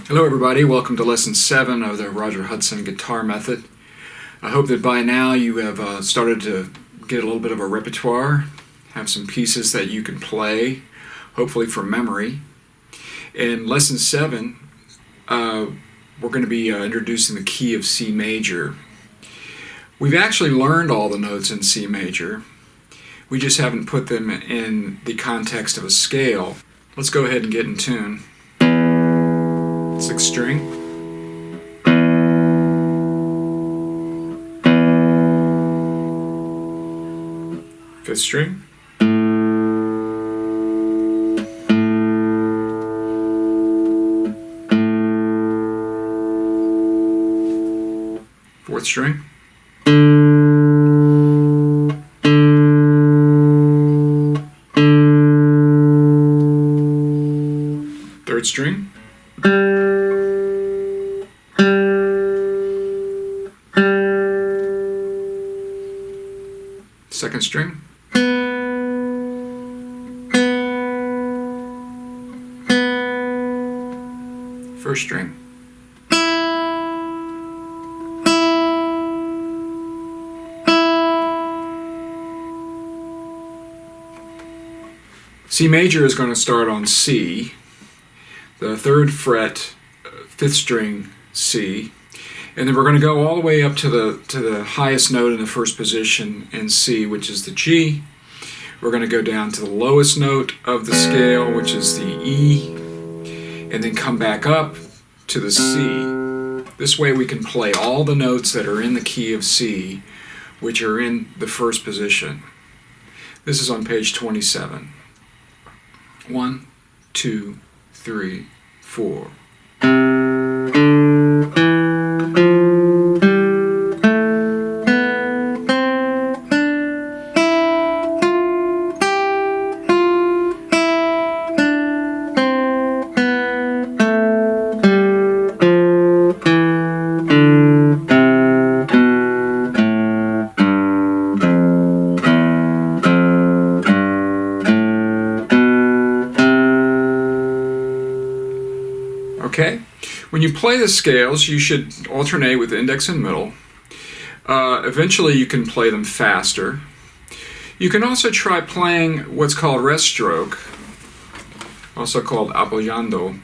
Hello everybody, welcome to Lesson 7 of the Roger Hudson Guitar Method. I hope that by now you have started to get a little bit of a repertoire, have some pieces that you can play, hopefully from memory. In Lesson 7, we're going to be introducing the key of C major. We've actually learned all the notes in C major, we just haven't put them in the context of a scale. Let's go ahead and get in tune. 6th string, fifth string, fourth string, third string, second string, first string, C major is going to start on C, the 3rd fret, 5th string C, and then we're going to go all the way up to the highest note in the first position in C, which is the G. We're going to go down to the lowest note of the scale, which is the E, and then come back up to the C. This way we can play all the notes that are in the key of C, which are in the first position. This is on page 27. 1, 2, 3, 4. Okay, when you play the scales, you should alternate with index and middle. Eventually you can play them faster. You can also try playing what's called rest stroke, also called apoyando.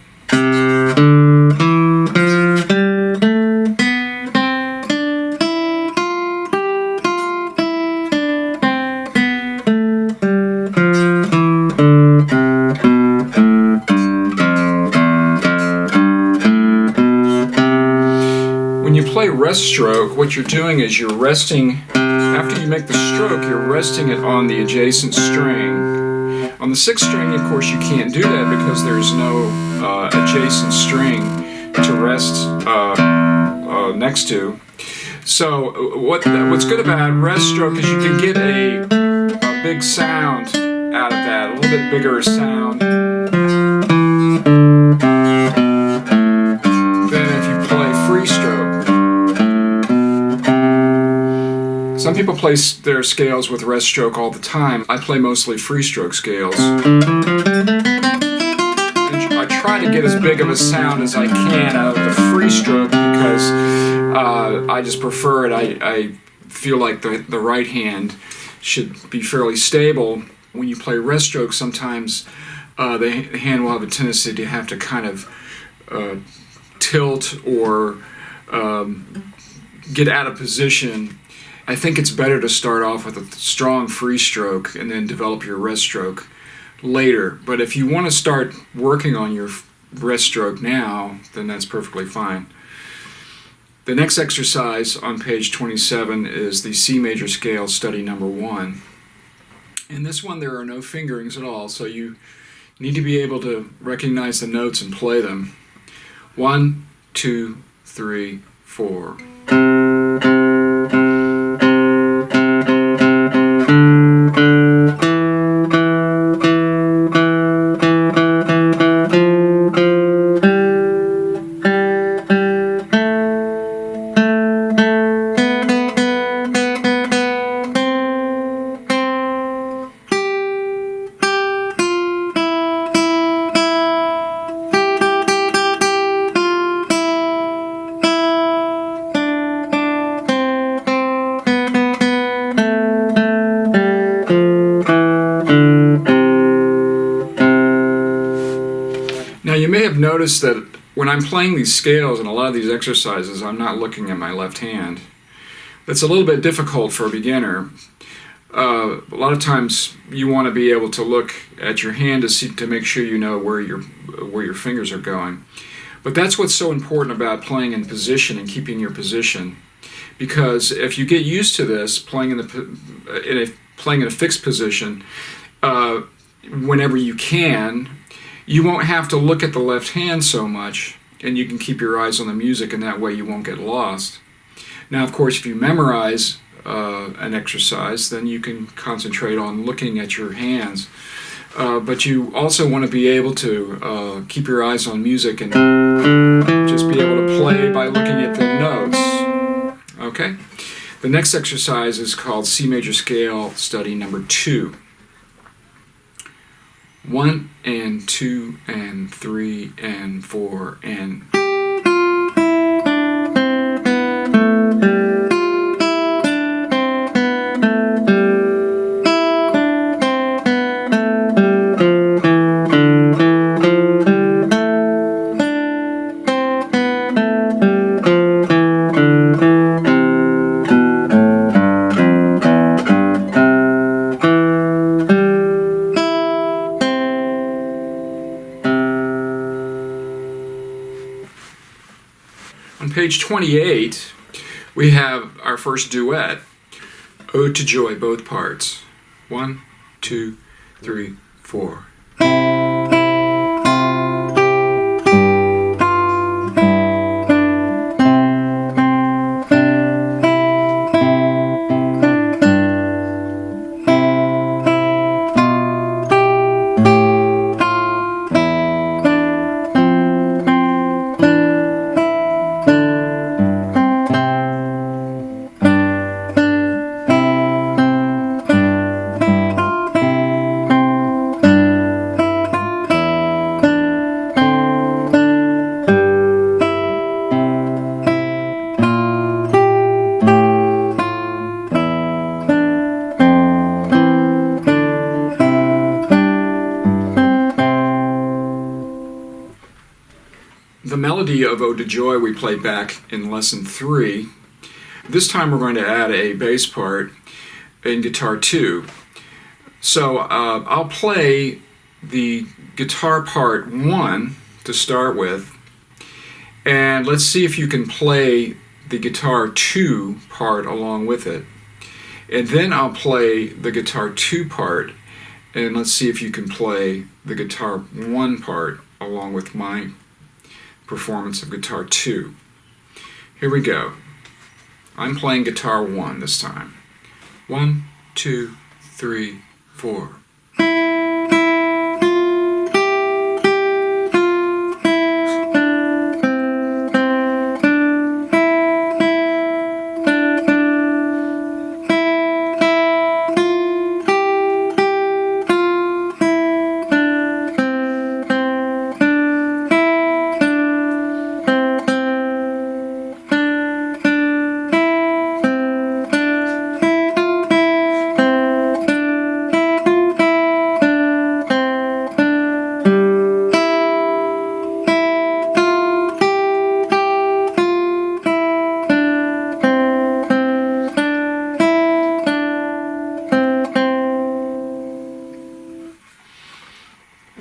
When you play rest stroke, what you're doing is you're resting, after you make the stroke, you're resting it on the adjacent string. On the 6th string, of course, you can't do that because there's no adjacent string to rest next to. So what's good about rest stroke is you can get a big sound out of that, a little bit bigger sound than if you play free stroke. Some people play their scales with rest stroke all the time. I play mostly free stroke scales. And I try to get as big of a sound as I can out of the free stroke because I just prefer it. I feel like the right hand should be fairly stable. When you play rest stroke, sometimes the hand will have a tendency to have to kind of tilt or get out of position. I think it's better to start off with a strong free stroke and then develop your rest stroke later. But if you want to start working on your rest stroke now, then that's perfectly fine. The next exercise on page 27 is the C major scale study number 1. In this one there are no fingerings at all, so you need to be able to recognize the notes and play them. 1, 2, 3, 4. have noticed that when I'm playing these scales and a lot of these exercises, I'm not looking at my left hand. That's a little bit difficult for a beginner. A lot of times you want to be able to look at your hand to make sure you know where your fingers are going. But that's what's so important about playing in position and keeping your position, because if you get used to this, playing in a fixed position, whenever you can, you won't have to look at the left hand so much, and you can keep your eyes on the music, and that way you won't get lost. Now, of course, if you memorize an exercise, then you can concentrate on looking at your hands. But you also want to be able to keep your eyes on music and just be able to play by looking at the notes. Okay? The next exercise is called C major scale study number 2. 1 and 2 and 3 and 4 and... On page 28, we have our first duet, Ode to Joy, both parts. 1, 2, 3, 4. The melody of Ode to Joy we played back in lesson 3. This time we're going to add a bass part in guitar 2. So I'll play the guitar part 1 to start with, and let's see if you can play the guitar 2 part along with it. And then I'll play the guitar 2 part, and let's see if you can play the guitar 1 part along with my performance of guitar 2. Here we go. I'm playing guitar 1 this time. 1, 2, 3, 4.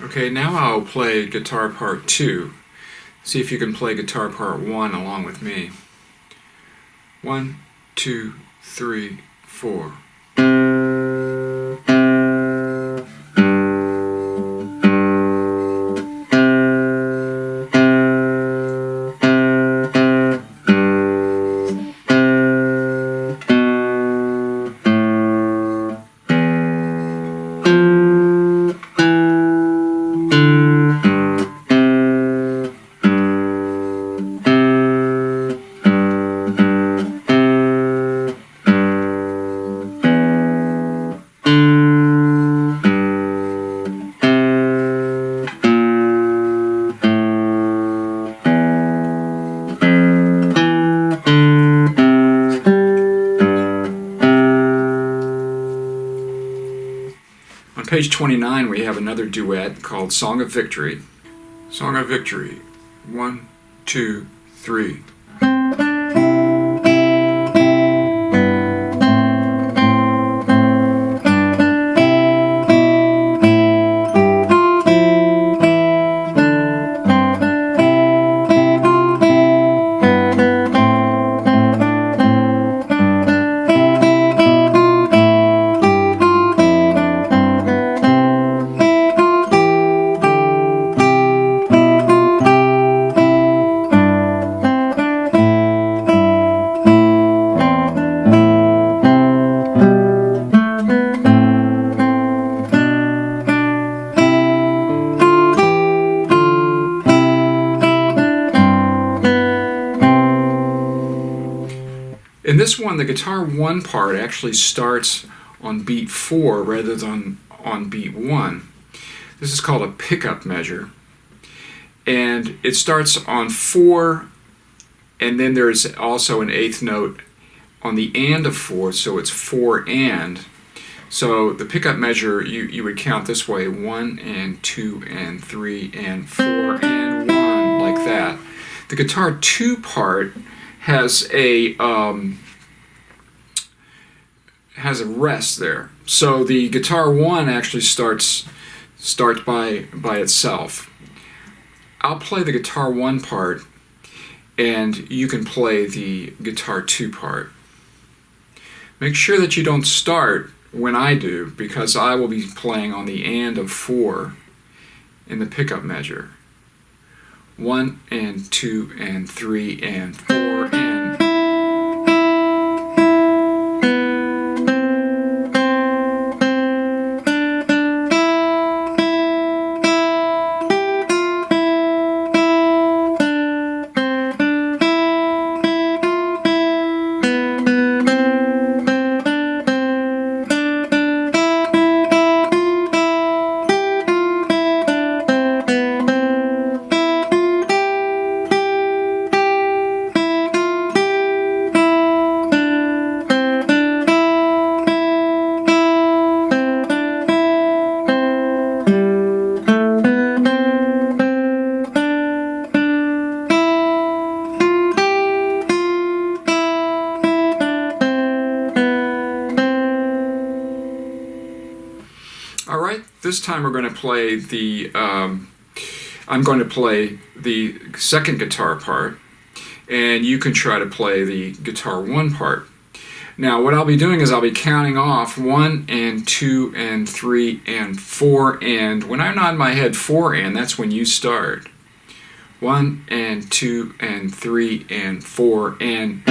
Okay, now I'll play guitar part 2. See if you can play guitar part 1 along with me. 1, 2, 3, 4. On page 29 we have another duet called Song of Victory. Song of Victory. 1, 2, 3. In this one, the guitar 1 part actually starts on beat 4 rather than on beat 1. This is called a pickup measure. And it starts on 4, and then there's also an 8th note on the and of 4, so it's 4 and. So the pickup measure, you would count this way: 1 and 2 and 3 and 4 and 1, like that. The guitar 2 part has a rest there. So the guitar 1 actually starts by itself. I'll play the guitar 1 part, and you can play the guitar 2 part. Make sure that you don't start when I do, because I will be playing on the and of 4 in the pickup measure. 1 and 2 and 3 and 4 and. All right, this time we're going to play the, I'm going to play the second guitar part, and you can try to play the guitar 1 part. Now what I'll be doing is I'll be counting off 1 and 2 and 3 and 4 and. When I nod my head 4 and, that's when you start. 1 and 2 and 3 and 4 and.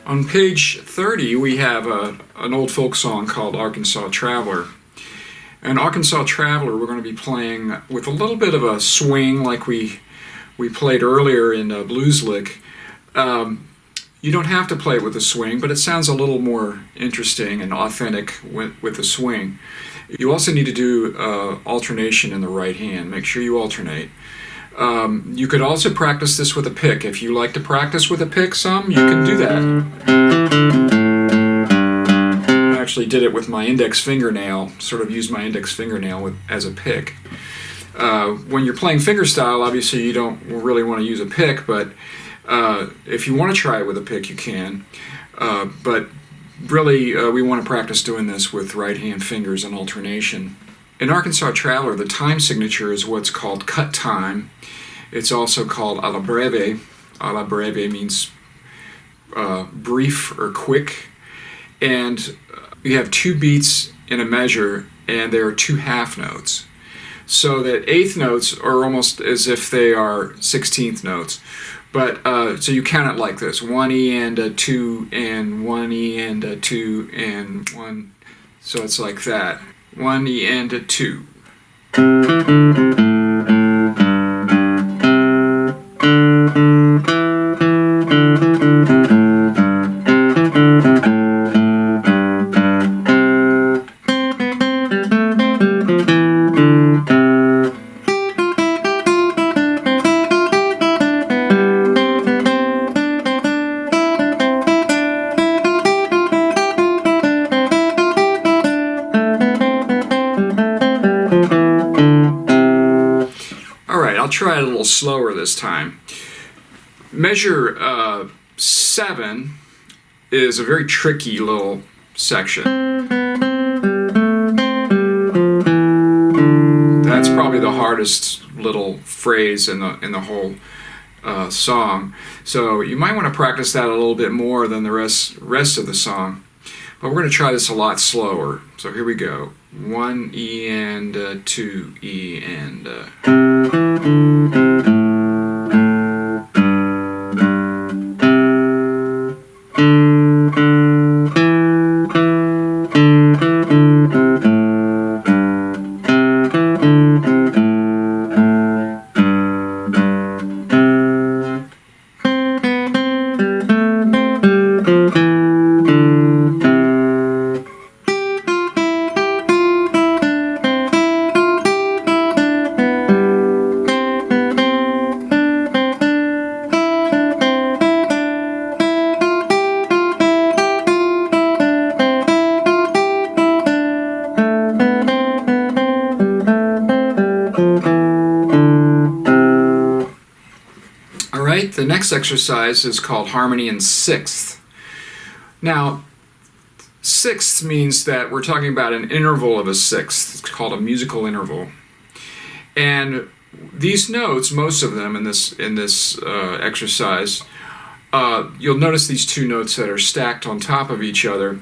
On page 30, we have an old folk song called Arkansas Traveler. And Arkansas Traveler, we're going to be playing with a little bit of a swing like we played earlier in Blues Lick. You don't have to play it with a swing, but it sounds a little more interesting and authentic with a swing. You also need to do alternation in the right hand. Make sure you alternate. You could also practice this with a pick. If you like to practice with a pick some, you can do that. I actually did it with my index fingernail, sort of used my index fingernail as a pick. When you're playing fingerstyle, obviously you don't really want to use a pick, but if you want to try it with a pick, you can. But really, we want to practice doing this with right hand fingers and alternation. In Arkansas Traveler, the time signature is what's called cut time. It's also called Alla Breve. Alla Breve means brief or quick. and you have 2 beats in a measure, and there are 2 half notes. So that 8th notes are almost as if they are 16th notes. But so you count it like this: 1 E and a 2 and 1 E and a 2 and 1. So it's like that: 1 E and a 2. Try it a little slower this time. Measure 7 is a very tricky little section. That's probably the hardest little phrase in the whole song. So you might want to practice that a little bit more than the rest of the song. But we're going to try this a lot slower. So here we go: 1 E and 2 E and. The next exercise is called harmony in 6th. Now, 6th means that we're talking about an interval of a 6th. It's called a musical interval. And these notes, most of them in this exercise, you'll notice these 2 notes that are stacked on top of each other.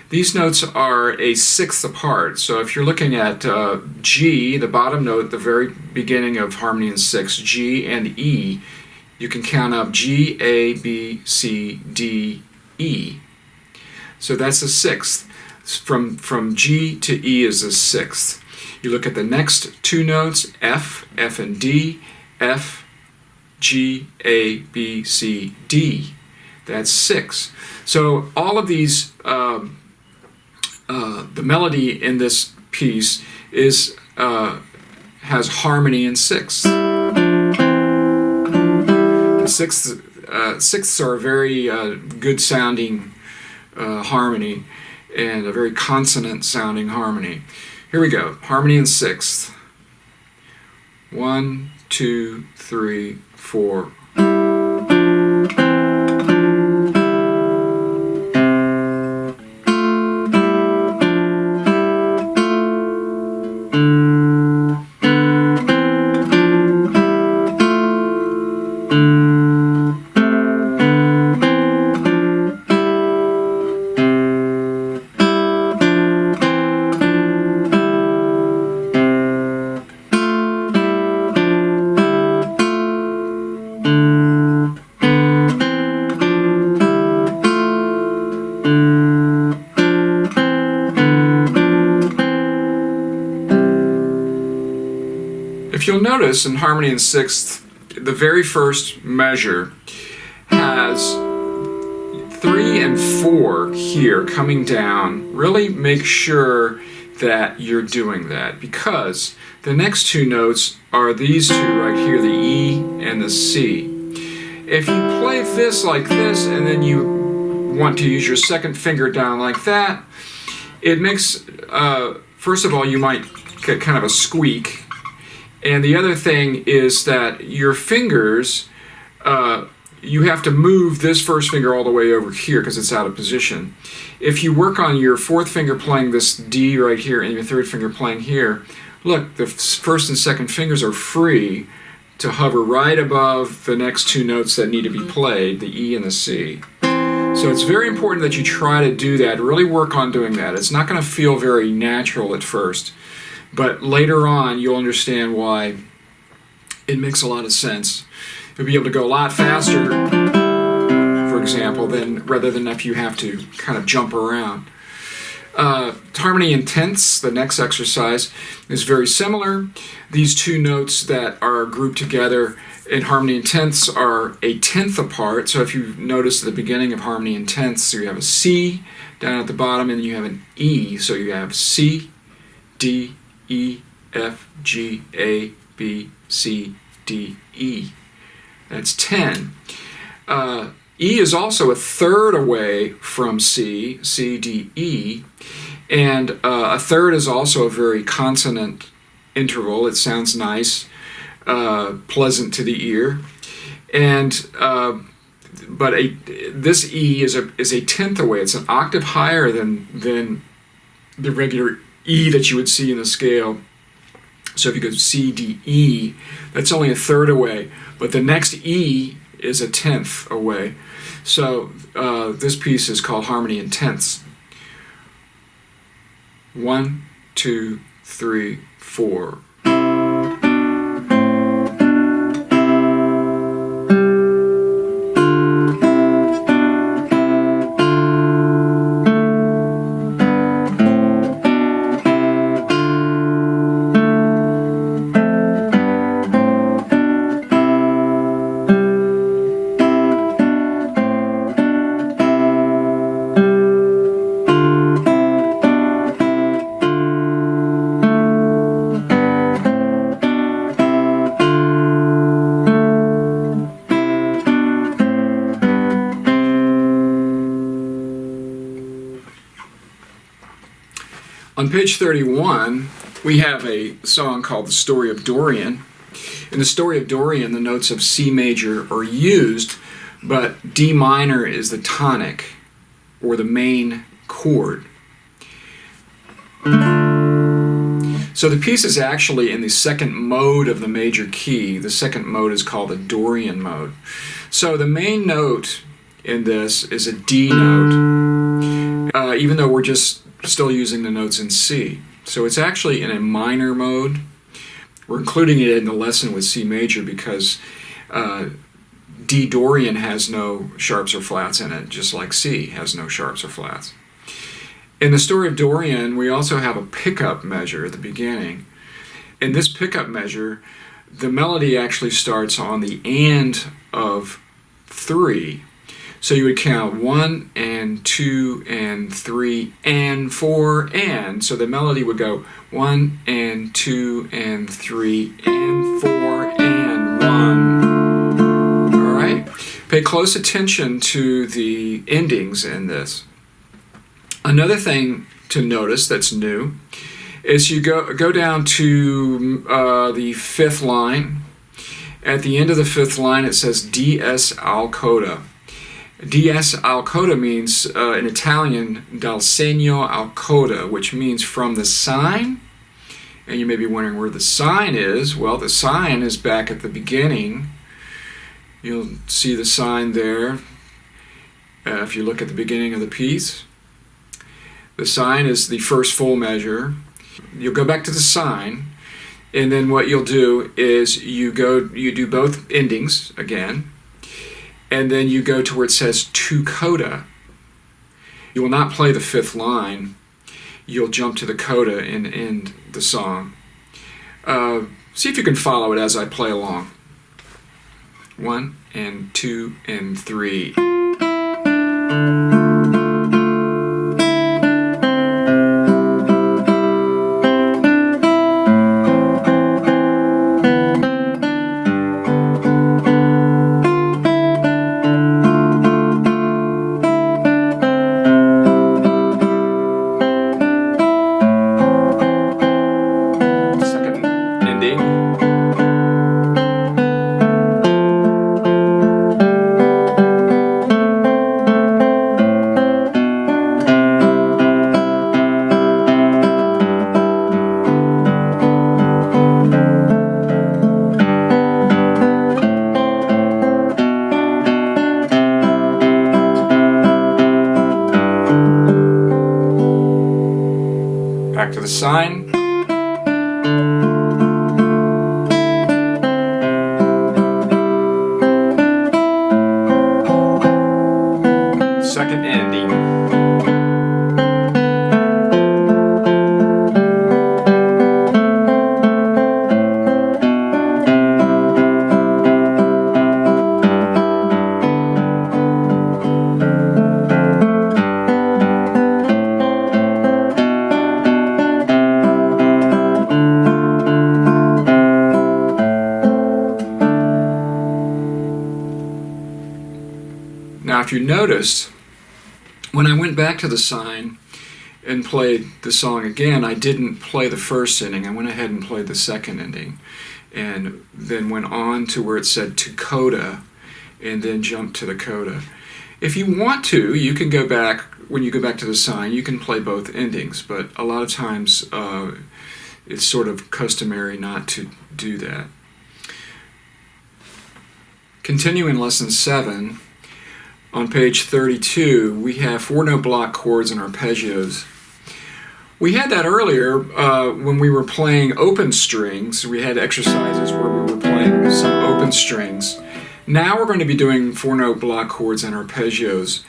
These notes are a 6th apart. So if you're looking at G, the bottom note at the very beginning of harmony in 6, G and E, you can count up G, A, B, C, D, E. So that's a 6th. From G to E is a 6th. You look at the next 2 notes, F, F and D, F, G, A, B, C, D. That's 6. So all of these, the melody in this piece is has harmony in 6th. Sixths are a very good sounding harmony, and a very consonant sounding harmony. Here we go. Harmony in 6th. 1, 2, 3, 4. If you'll notice, in harmony in 6th, the very first measure has 3 and 4 here coming down. Really make sure that you're doing that, because the next 2 notes are these 2 right here, the E and the C. If you play this like this and then you want to use your second finger down like that, it makes, first of all, you might get kind of a squeak. And the other thing is that your fingers, you have to move this first finger all the way over here because it's out of position. If you work on your 4th finger playing this D right here and your 3rd finger playing here, look, the 1st and 2nd fingers are free to hover right above the next 2 notes that need to be played, the E and the C. So it's very important that you try to do that, really work on doing that. It's not going to feel very natural at first, but later on you'll understand why it makes a lot of sense. You'll be able to go a lot faster, for example, rather than if you have to kind of jump around. Harmony intense, the next exercise, is very similar. These two notes that are grouped together in harmony intense are a tenth apart. So if you notice at the beginning of harmony intense, you have a C down at the bottom and you have an E. So you have C, D, E, F, G, A, B, C, D, E. That's 10. E is also a third away from C, C, D, E, and a third is also a very consonant interval. It sounds nice, pleasant to the ear, and but this E is a tenth away. It's an octave higher than the regular E that you would see in the scale. So if you go C, D, E, that's only a third away, but the next E is a tenth away. So this piece is called Harmony Intense. 1, 2, 3, 4. On page 31, we have a song called The Story of Dorian. In The Story of Dorian, the notes of C major are used, but D minor is the tonic, or the main chord. So the piece is actually in the second mode of the major key. The second mode is called the Dorian mode. So the main note in this is a D note, even though we're just still using the notes in C. So it's actually in a minor mode. We're including it in the lesson with C major because D Dorian has no sharps or flats in it, just like C has no sharps or flats. In the Story of Dorian, we also have a pickup measure at the beginning. In this pickup measure, the melody actually starts on the and of 3. So you would count 1 and 2 and 3 and 4 and. So the melody would go 1 and 2 and 3 and 4 and 1. All right? Pay close attention to the endings in this. Another thing to notice that's new is you go down to the 5th line. At the end of the 5th line, it says DS al coda. DS al coda means, in Italian, dal segno al coda, which means from the sign. And you may be wondering where the sign is. Well, the sign is back at the beginning. You'll see the sign there if you look at the beginning of the piece. The sign is the first full measure. You'll go back to the sign, and then what you'll do is you do both endings again. And then you go to where it says to coda. You will not play the 5th line. You'll jump to the coda and end the song. See if you can follow it as I play along. 1 and 2 and 3. Back to the sign. Second ending. Now, if you noticed, when I went back to the sign and played the song again, I didn't play the first ending. I went ahead and played the second ending, and then went on to where it said to coda, and then jumped to the coda. If you want to, you can go back, when you go back to the sign, you can play both endings, but a lot of times it's sort of customary not to do that. Continuing lesson 7, on page 32, we have 4-note block chords and arpeggios. We had that earlier when we were playing open strings. We had exercises where we were playing some open strings. Now we're going to be doing 4-note block chords and arpeggios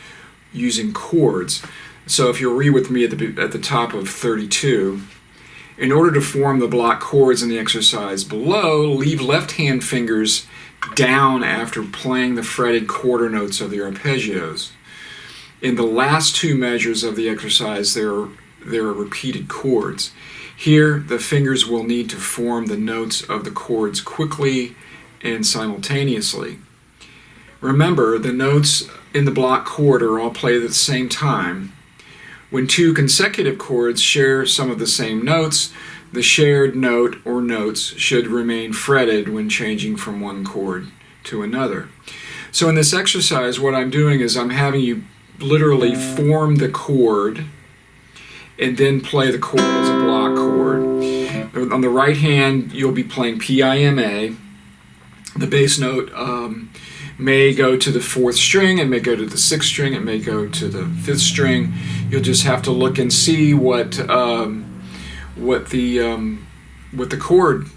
using chords. So if you'll read with me at the top of 32, in order to form the block chords in the exercise below, leave left-hand fingers down after playing the fretted quarter notes of the arpeggios. In the last two measures of the exercise, there are repeated chords. Here, the fingers will need to form the notes of the chords quickly and simultaneously. Remember, the notes in the block chord are all played at the same time. When two consecutive chords share some of the same notes, the shared note or notes should remain fretted when changing from one chord to another. So in this exercise, what I'm doing is I'm having you literally form the chord and then play the chord as a block chord. On the right hand, you'll be playing PIMA. The bass note may go to the 4th string, it may go to the 6th string, it may go to the 5th string. You'll just have to look and see what the chord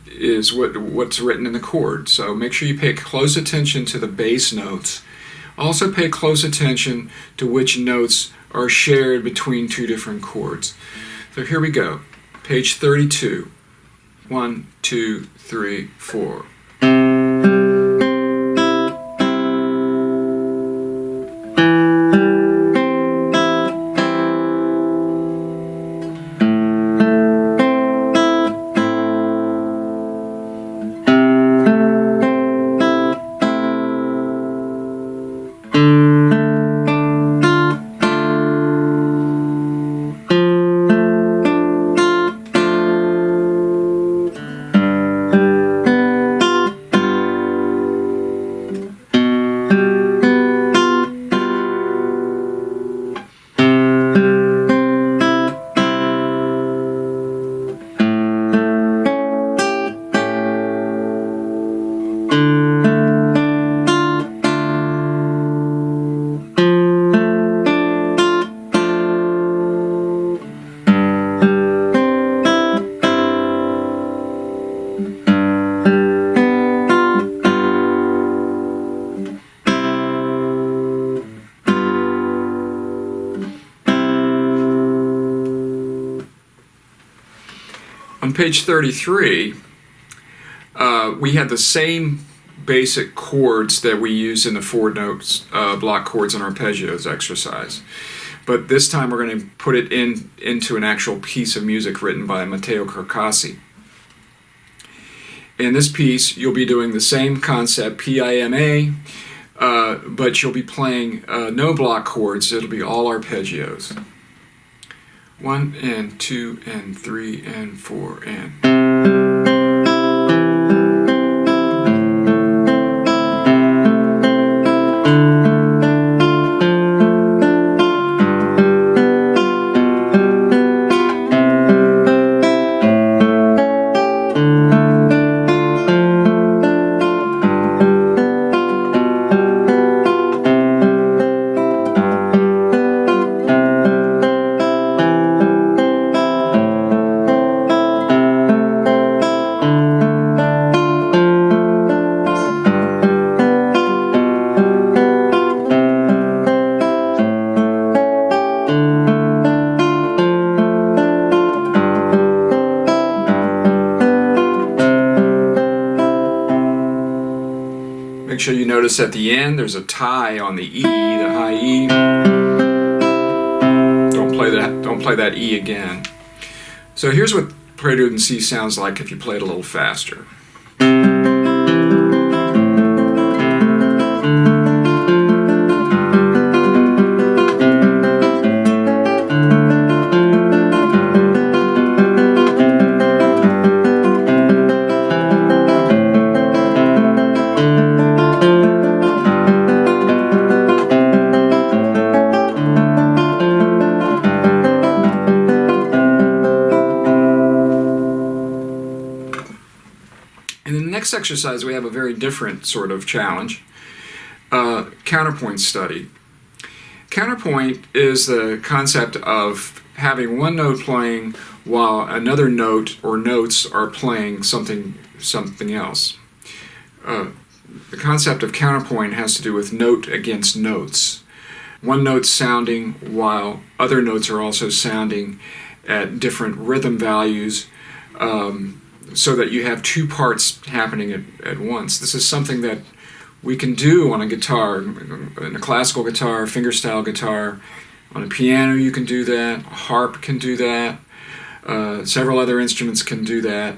is, what's written in the chord. So make sure you pay close attention to the bass notes. Also pay close attention to which notes are shared between two different chords. So here we go. Page 32. 1, 2, 3, 4. On page 33, we had the same basic chords that we use in the 4-note block chords and arpeggios exercise. But this time we're going to put it into an actual piece of music written by Matteo Carcassi. In this piece, you'll be doing the same concept, PIMA, but you'll be playing no block chords. It'll be all arpeggios. 1 and 2 and 3 and 4 and... Make sure you notice at the end there's a tie on the E, the high E. Don't play that E again. So here's what Prelude in C sounds like if you play it a little faster. Next exercise, we have a very different sort of challenge, counterpoint study. Counterpoint is the concept of having one note playing while another note or notes are playing something else. The concept of counterpoint has to do with note against notes. One note's sounding while other notes are also sounding at different rhythm values, so that you have two parts happening at once. This is something that we can do on a guitar, in a classical guitar, fingerstyle guitar. On a piano you can do that, a harp can do that, several other instruments can do that.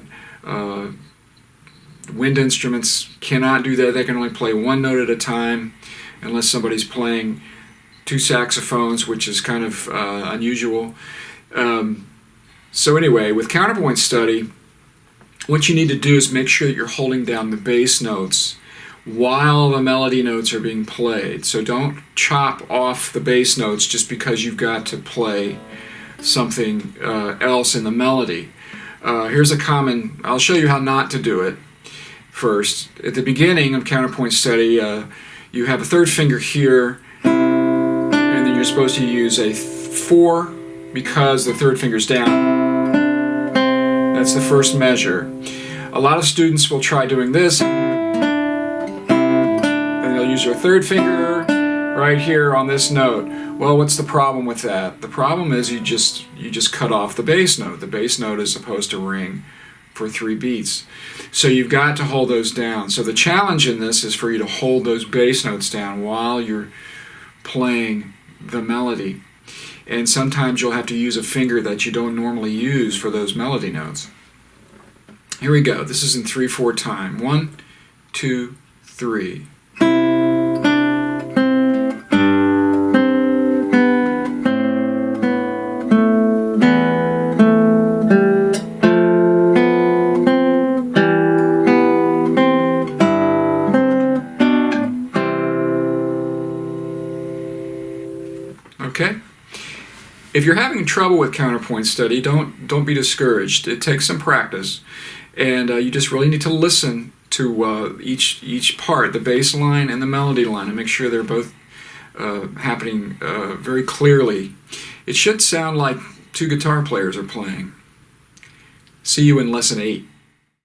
Wind instruments cannot do that. They can only play one note at a time unless somebody's playing two saxophones, which is kind of unusual. So anyway, with counterpoint study, what you need to do is make sure that you're holding down the bass notes while the melody notes are being played. So don't chop off the bass notes just because you've got to play something else in the melody. Here's a common, I'll show you how not to do it first. At the beginning of counterpoint study, you have a third finger here, and then you're supposed to use a 4 because the third finger's down. That's the first measure. A lot of students will try doing this, and they'll use their third finger right here on this note. Well, what's the problem with that? The problem is you just cut off the bass note. The bass note is supposed to ring for 3 beats. So you've got to hold those down. So the challenge in this is for you to hold those bass notes down while you're playing the melody. And sometimes you'll have to use a finger that you don't normally use for those melody notes. Here we go. This is in 3/4 time. 1, 2, 3. Okay? If you're having trouble with counterpoint study, don't be discouraged. It takes some practice, and you just really need to listen to each part, the bass line and the melody line, and make sure they're both happening very clearly. It should sound like 2 guitar players are playing. See you in lesson 8.